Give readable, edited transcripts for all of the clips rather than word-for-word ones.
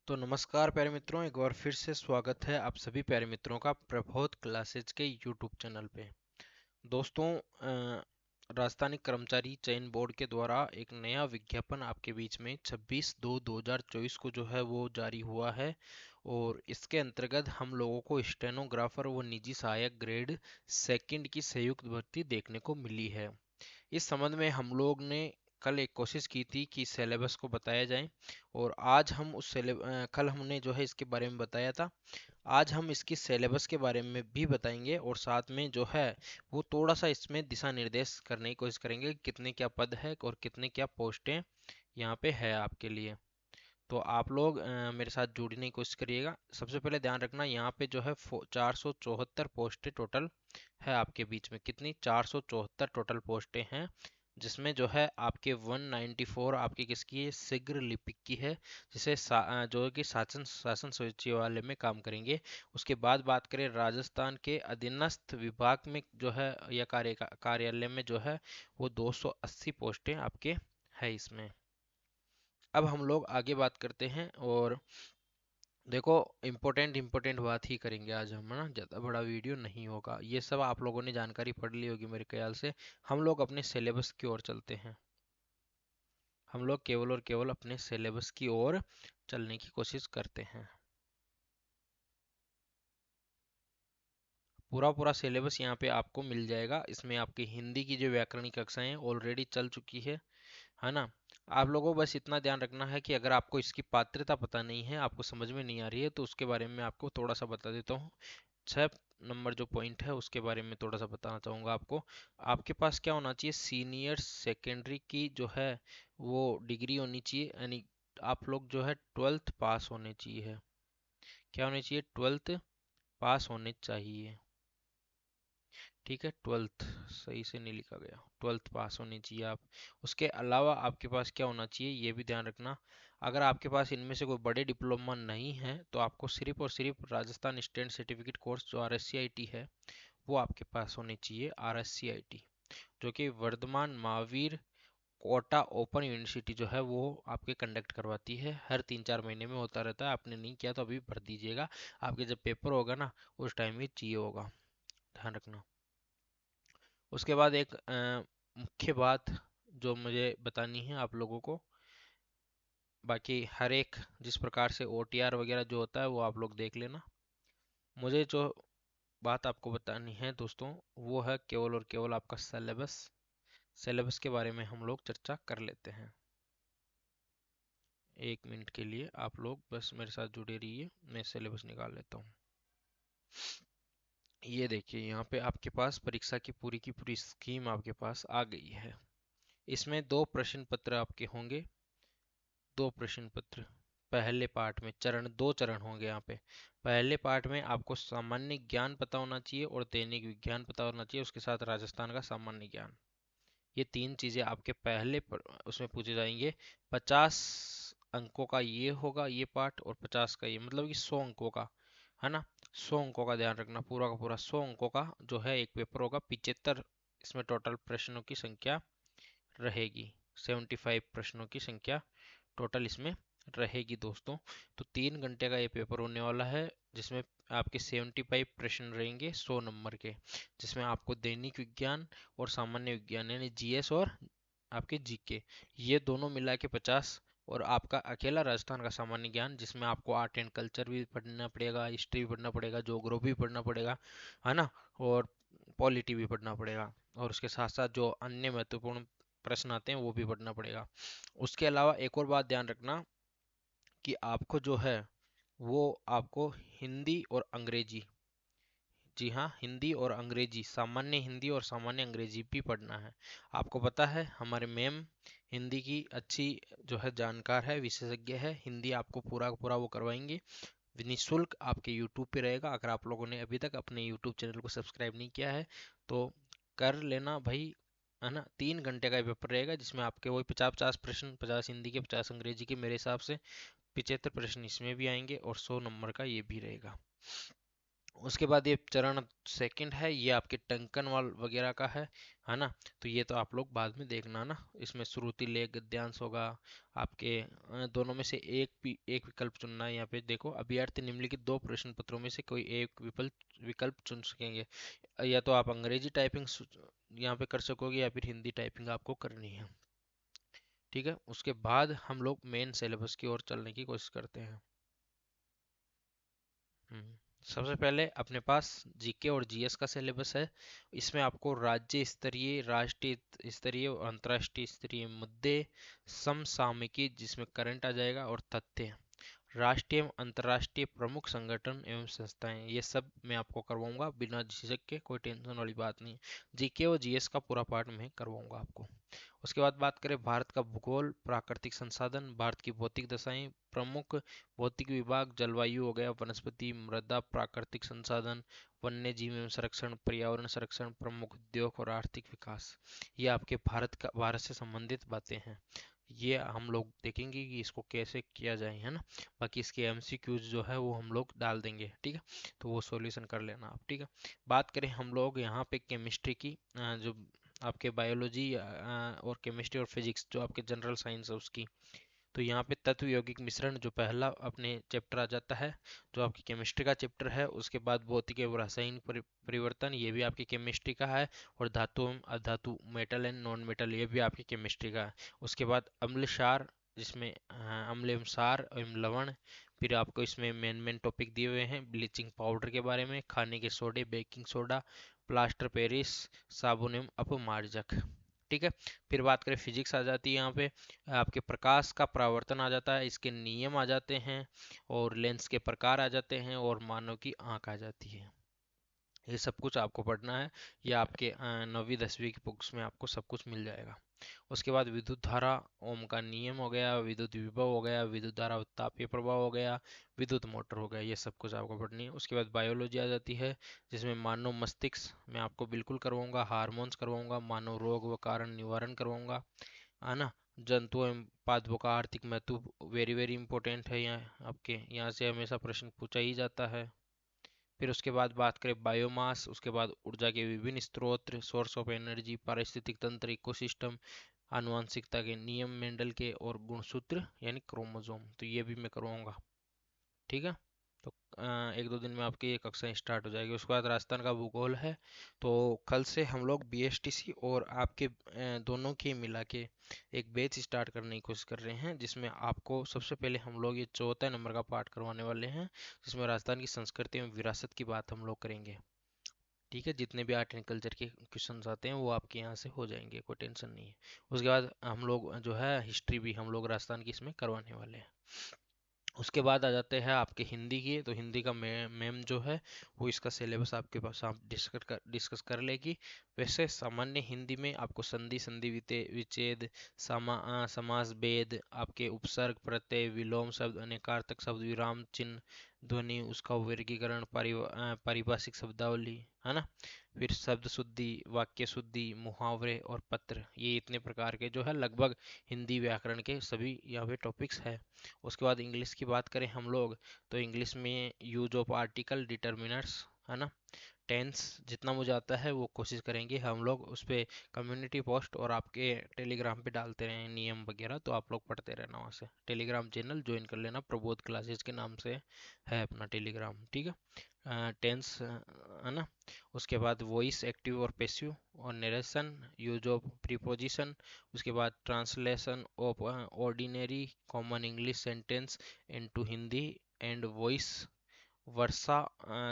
तो नमस्कार प्यारे मित्रों, एक बार फिर से स्वागत है आप सभी प्यारे मित्रों का प्रबोध क्लासेज के यूट्यूब चैनल पे। दोस्तों, राजस्थानी कर्मचारी चयन बोर्ड के द्वारा एक नया विज्ञापन आपके बीच में 26/2/2024 को जो है वो जारी हुआ है। और इसके अंतर्गत हम लोगों को स्टेनोग्राफर व निजी सहायक ग्रेड सेकंड की संयुक्त भर्ती देखने को मिली है। इस संबंध में हम लोग ने कल एक कोशिश की थी कि सिलेबस को बताया जाए, और आज हम कल हमने जो है इसके बारे में बताया था। आज हम इसकी सिलेबस के बारे में भी बताएंगे, और साथ में जो है वो थोड़ा सा इसमें दिशा निर्देश करने की कोशिश करेंगे कि कितने क्या पद है और कितने क्या पोस्टें यहाँ पे है आपके लिए। तो आप लोग मेरे साथ जुड़ने की कोशिश करिएगा। सबसे पहले ध्यान रखना, यहाँ पे जो है 474 पोस्टें टोटल है आपके बीच में। कितनी? 474 टोटल पोस्टें हैं, जिसमें जो है आपके 194 आपकी किसकी है? शीघ्र लिपिक की है, जिसे जो कि शासन शासन सचिवालय में काम करेंगे। उसके बाद बात करें राजस्थान के अधीनस्थ विभाग में जो है या कार्यालय में जो है वो 280 पोस्टें आपके है इसमें। अब हम लोग आगे बात करते हैं, और देखो, इम्पोर्टेंट इम्पोर्टेंट बात ही करेंगे आज हम, है ना। ज़्यादा बड़ा वीडियो नहीं होगा। ये सब आप लोगों ने जानकारी पढ़ ली होगी मेरे ख्याल से। हम लोग अपने सिलेबस की ओर चलते हैं। हम लोग केवल और केवल अपने सिलेबस की ओर चलने की कोशिश करते हैं। पूरा पूरा सिलेबस यहाँ पे आपको मिल जाएगा। इसमें आपकी हिंदी की जो व्याकरणिक कक्षाएं ऑलरेडी चल चुकी है ना। आप लोगों को बस इतना ध्यान रखना है कि अगर आपको इसकी पात्रता पता नहीं है, आपको समझ में नहीं आ रही है, तो उसके बारे में आपको थोड़ा सा बता देता हूँ। 6 नंबर जो पॉइंट है उसके बारे में थोड़ा सा बताना चाहूँगा आपको। आपके पास क्या होना चाहिए? सीनियर सेकेंडरी की जो है वो डिग्री होनी चाहिए, यानी आप लोग जो है 12th पास होने चाहिए। क्या होने चाहिए? 12th पास होने चाहिए। ठीक है, 12th सही से नहीं लिखा गया, 12th पास होनी चाहिए आप। उसके अलावा आपके पास क्या होना चाहिए ये भी ध्यान रखना। अगर आपके पास इनमें से कोई बड़े डिप्लोमा नहीं है, तो आपको सिर्फ और सिर्फ राजस्थान स्टेट सर्टिफिकेट कोर्स जो RSCIT है वो आपके पास होनी चाहिए। RSCIT जो कि Varthaman Mahavir quota open university जो है वो आपके कंडक्ट करवाती है। हर 3-4 महीने में होता रहता है। आपने नहीं किया तो अभी भर दीजिएगा। आपके जब पेपर होगा ना, उस टाइम ये चाहिए होगा, ध्यान रखना। उसके बाद एक मुख्य बात जो मुझे बतानी है आप लोगों को। बाकी हर एक जिस प्रकार से OTR वगैरह जो होता है वो आप लोग देख लेना। मुझे जो बात आपको बतानी है दोस्तों, वो है केवल और केवल आपका सिलेबस। सिलेबस के बारे में हम लोग चर्चा कर लेते हैं। 1 मिनट के लिए आप लोग बस मेरे साथ जुड़े रहिए, मैं सिलेबस निकाल लेता हूँ। ये देखिए, यहाँ पे आपके पास परीक्षा की पूरी स्कीम आपके पास आ गई है। इसमें दो प्रश्न पत्र आपके होंगे। दो प्रश्न पत्र पहले पार्ट में, दो चरण होंगे यहाँ पे। पहले पार्ट में आपको सामान्य ज्ञान पता होना चाहिए और दैनिक विज्ञान पता होना चाहिए, उसके साथ राजस्थान का सामान्य ज्ञान। ये तीन चीजें आपके उसमें पूछे जाएंगे। 50 अंकों का ये होगा ये पार्ट, और 50 का ये, मतलब कि 100 अंकों का, है ना। 100 अंकों का ध्यान रखना, पूरा का पूरा 100 अंकों का जो है एक पेपर होगा। 75 इसमें टोटल प्रश्नों की संख्या रहेगी। 75 प्रश्नों की संख्या टोटल इसमें रहेगी दोस्तों। तो 3 घंटे का ये पेपर होने वाला है, जिसमें आपके 75 प्रश्न रहेंगे 100 नंबर के, जिसमें आपको दैनिक विज्ञान और सामान्य विज्ञान यानी GS और आपके GK ये दोनों मिला के 50, और आपका अकेला राजस्थान का सामान्य ज्ञान, जिसमें आपको आर्ट एंड कल्चर भी पढ़ना पड़ेगा, हिस्ट्री भी पढ़ना पड़ेगा, ज्योग्राफी भी पढ़ना पड़ेगा, है ना, और पॉलिटी भी पढ़ना पड़ेगा, और उसके साथ साथ जो अन्य महत्वपूर्ण प्रश्न आते हैं वो भी पढ़ना पड़ेगा। उसके अलावा एक और बात ध्यान रखना कि आपको जो है वो आपको हिंदी और अंग्रेजी, जी हाँ, हिंदी और अंग्रेजी, सामान्य हिंदी और सामान्य अंग्रेजी भी पढ़ना है। आपको पता है हमारे मैम हिंदी की अच्छी जो है जानकार है, विशेषज्ञ है। हिंदी आपको पूरा का पूरा वो करवाएंगे, निःशुल्क आपके यूट्यूब पे रहेगा। अगर आप लोगों ने अभी तक अपने यूट्यूब चैनल को सब्सक्राइब नहीं किया है तो कर लेना भाई, है ना। 3 घंटे का पेपर रहेगा, जिसमें आपके वही 50-50 प्रश्न, 50 हिंदी के 50 अंग्रेजी के, मेरे हिसाब से 75 प्रश्न इसमें भी आएंगे, और 100 नंबर का ये भी रहेगा। उसके बाद ये चरण सेकंड है, ये आपके टंकन वाल वगैरह का है ना। तो ये तो आप लोग बाद में देखना ना, इसमें श्रुति लेख गद्यांश होगा आपके। दोनों में से एक विकल्प चुनना है। यहाँ पे देखो, अभ्यर्थी निम्नलिखित दो प्रश्न पत्रों में से कोई एक विकल्प विकल्प चुन सकेंगे। या तो आप अंग्रेजी टाइपिंग यहाँ पे कर सकोगे, या फिर हिंदी टाइपिंग आपको करनी है। ठीक है, उसके बाद हम लोग मेन सिलेबस की ओर चलने की कोशिश करते हैं। सबसे पहले अपने पास जीके और जीएस का सिलेबस है। इसमें आपको राज्य स्तरीय, राष्ट्रीय स्तरीय और अंतर्राष्ट्रीय स्तरीय मुद्दे, समसामयिकी जिसमें करंट आ जाएगा, और तथ्य, राष्ट्रीय एवं अंतर्राष्ट्रीय प्रमुख संगठन एवं संस्थाएं, ये सब मैं आपको करवाऊंगा बिना झिझक के, कोई टेंशन वाली बात नहीं। जीके और जीएस का पूरा पार्ट मैं करवाऊंगा आपको। उसके बाद बात करें भारत का भूगोल, प्राकृतिक संसाधन, भारत की भौतिक दशाएं, प्रमुख भौतिक विभाग, जलवायु हो गया, वनस्पति, मृदा, प्राकृतिक संसाधन, वन्य जीव एवं संरक्षण, पर्यावरण संरक्षण, प्रमुख उद्योग और आर्थिक विकास। ये आपके भारत से संबंधित बातें हैं। ये हम लोग देखेंगे कि इसको कैसे किया जाए, है ना। बाकी इसके एमसीक्यूज जो है वो हम लोग डाल देंगे, ठीक है। तो वो सॉल्यूशन कर लेना आप, ठीक है। बात करें हम लोग यहाँ पे केमिस्ट्री की, जो आपके बायोलॉजी और केमिस्ट्री और फिजिक्स जो आपके जनरल साइंस है उसकी। तो यहाँ पे तत्व यौगिक मिश्रण जो पहला अपने चैप्टर आ जाता है, जो आपकी केमिस्ट्री का चैप्टर है। उसके बाद भौतिक एवं रासायनिक परिवर्तन, ये भी आपकी केमिस्ट्री का है। और धातु एवं अधातु, मेटल एंड नॉन मेटल, ये भी आपकी केमिस्ट्री का है। उसके बाद अम्ल क्षार, जिसमें अम्ल एवं क्षार एवं लवण। फिर आपको इसमें मेन मेन टॉपिक दिए हुए हैं, ब्लीचिंग पाउडर के बारे में, खाने के सोडे, बेकिंग सोडा, प्लास्टर पेरिस, साबुन एवं अपमार्जक, ठीक है। फिर बात करें फिजिक्स आ जाती है यहाँ पे, आपके प्रकाश का परावर्तन आ जाता है, इसके नियम आ जाते हैं, और लेंस के प्रकार आ जाते हैं, और मानव की आंख आ जाती है। ये सब कुछ आपको पढ़ना है। ये आपके 9वीं 10वीं की बुक्स में आपको सब कुछ मिल जाएगा। उसके बाद विद्युत धारा, ओम का नियम हो गया, विद्युत विभव हो गया, विद्युत धारा तापीय प्रभाव हो गया, विद्युत मोटर हो गया, ये सब कुछ आपको पढ़नी है। उसके बाद बायोलॉजी आ जाती है, जिसमें मानव मस्तिष्क मैं आपको बिल्कुल करवाऊंगा, हार्मोन्स करवाऊंगा, मानव रोग व कारण निवारण करवाऊंगा, है ना। जंतु एवं पादपों का आर्थिक महत्व वेरी वेरी इंपॉर्टेंट है, यहाँ आपके यहाँ से हमेशा प्रश्न पूछा ही जाता है। फिर उसके बाद बात करें बायोमास, उसके बाद ऊर्जा के विभिन्न स्रोत, सोर्स ऑफ एनर्जी, पारिस्थितिक तंत्र, इकोसिस्टम, आनुवंशिकता के नियम, मेंडल के, और गुणसूत्र यानी क्रोमोसोम, तो ये भी मैं करवाऊंगा, ठीक है। तो एक दो दिन में आपकी ये कक्षाएं स्टार्ट हो जाएगी। उसके बाद राजस्थान का भूगोल है। तो कल से हम लोग बीएसटीसी और आपके दोनों की मिला के एक बैच स्टार्ट करने की कोशिश कर रहे हैं, जिसमें आपको सबसे पहले हम लोग ये 14 नंबर का पाठ करवाने वाले हैं, जिसमें राजस्थान की संस्कृति एवं विरासत की बात हम लोग करेंगे, ठीक है। जितने भी आर्ट एंड कल्चर के क्वेश्चंस आते हैं वो आपके यहाँ से हो जाएंगे, कोई टेंशन नहीं है। उसके बाद हम लोग जो है हिस्ट्री भी हम लोग राजस्थान की इसमें करवाने वाले हैं। उसके बाद आ जाते हैं आपके हिंदी की। तो हिंदी का मैम जो है वो इसका सिलेबस आपके पास आप डिस्कस कर लेगी। वैसे सामान्य हिंदी में आपको संधि, संधि विच्छेद, समास भेद, आपके उपसर्ग, प्रत्यय, विलोम शब्द, अनेकार्थक शब्द, विराम चिन्ह, ध्वनि, उसका वर्गीकरण, पारिभाषिक शब्दावली, है ना। फिर शब्द शुद्धि, वाक्य शुद्धि, मुहावरे और पत्र, ये इतने प्रकार के जो है लगभग हिंदी व्याकरण के सभी यहाँ पे टॉपिक्स है। उसके बाद इंग्लिश की बात करें हम लोग, तो इंग्लिश में यूज ऑफ आर्टिकल, डिटर्मिनर्स, है ना, टेंस, जितना मुझे आता है वो कोशिश करेंगे हम लोग उस पर कम्युनिटी पोस्ट और आपके टेलीग्राम पे डालते रहें नियम वगैरह, तो आप लोग पढ़ते रहना, वहाँ से टेलीग्राम चैनल ज्वाइन कर लेना, प्रबोध क्लासेस के नाम से है अपना टेलीग्राम, ठीक है। टेंस, है ना। उसके बाद वॉइस, एक्टिव और पैसिव, और नरेशन, यूज ऑफ प्रीपोजिशन। उसके बाद translation of ordinary common English sentence into Hindi, and vice versa,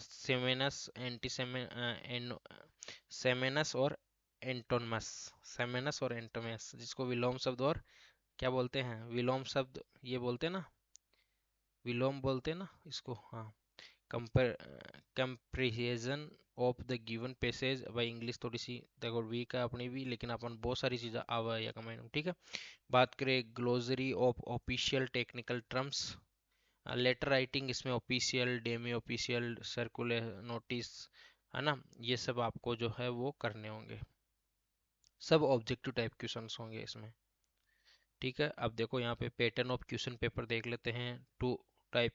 synonyms, synonyms और एंटोनमस, सेमेनस और एंटोमस, जिसको विलोम शब्द और क्या बोलते हैं, विलोम शब्द ये बोलते हैं ना, विलोम बोलते हैं ना इसको, हाँ। Compare comprehension of the given passage, भाई इंग्लिश थोड़ी सी देखो वीक है अपनी भी, लेकिन अपन बहुत सारी चीज़ें आवा है कमेंट, ठीक है। बात करें glossary of official technical terms, letter writing, इसमें official, demi official, circular notice, है ना। ये सब आपको जो है वो करने होंगे, सब ऑब्जेक्टिव टाइप क्वेश्चंस होंगे इसमें, ठीक है। अब देखो यहाँ पे पैटर्न ऑफ क्वेश्चन पेपर देख लेते हैं। Two type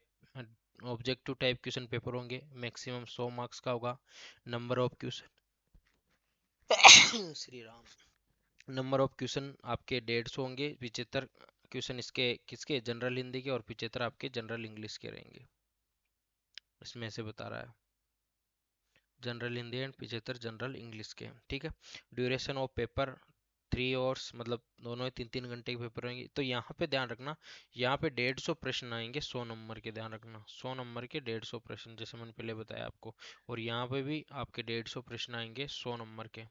objective type question paper होंगे, मैक्सिमम 100 मार्क्स का होगा। Number of question Shri Ram, number of question आपके 150 होंगे। 75 क्वेश्चन इसके किसके, जनरल हिंदी के, और 75 आपके जनरल इंग्लिश के रहेंगे। इसमें से बता रहा है general Hindi and 75 general English के। ठीक है। ड्यूरेशन ऑफ पेपर 3 आवर्स, मतलब दोनों ही 3-3 घंटे के पेपर रहेंगे। तो यहाँ पे ध्यान रखना, यहाँ पे 150 प्रश्न आएंगे 100 नंबर के, ध्यान रखना 100 नंबर के 150 प्रश्न, जैसे मैंने पहले बताया आपको। और यहाँ पे भी आपके 150 प्रश्न आएंगे 100 नंबर के।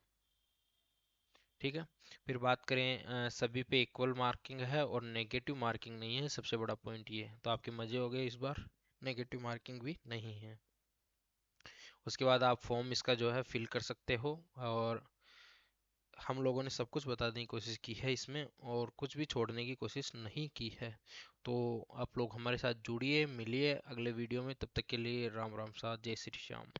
ठीक है। फिर बात करें सभी पे इक्वल मार्किंग है और नेगेटिव मार्किंग नहीं है, सबसे बड़ा पॉइंट ये है। तो आपके मजे हो गए इस बार, नेगेटिव मार्किंग भी नहीं है। उसके बाद आप फॉर्म इसका जो है फिल कर सकते हो, और हम लोगों ने सब कुछ बताने की कोशिश की है इसमें, और कुछ भी छोड़ने की कोशिश नहीं की है। तो आप लोग हमारे साथ जुड़िए, मिलिए अगले वीडियो में। तब तक के लिए राम राम साथ, जय श्री श्याम।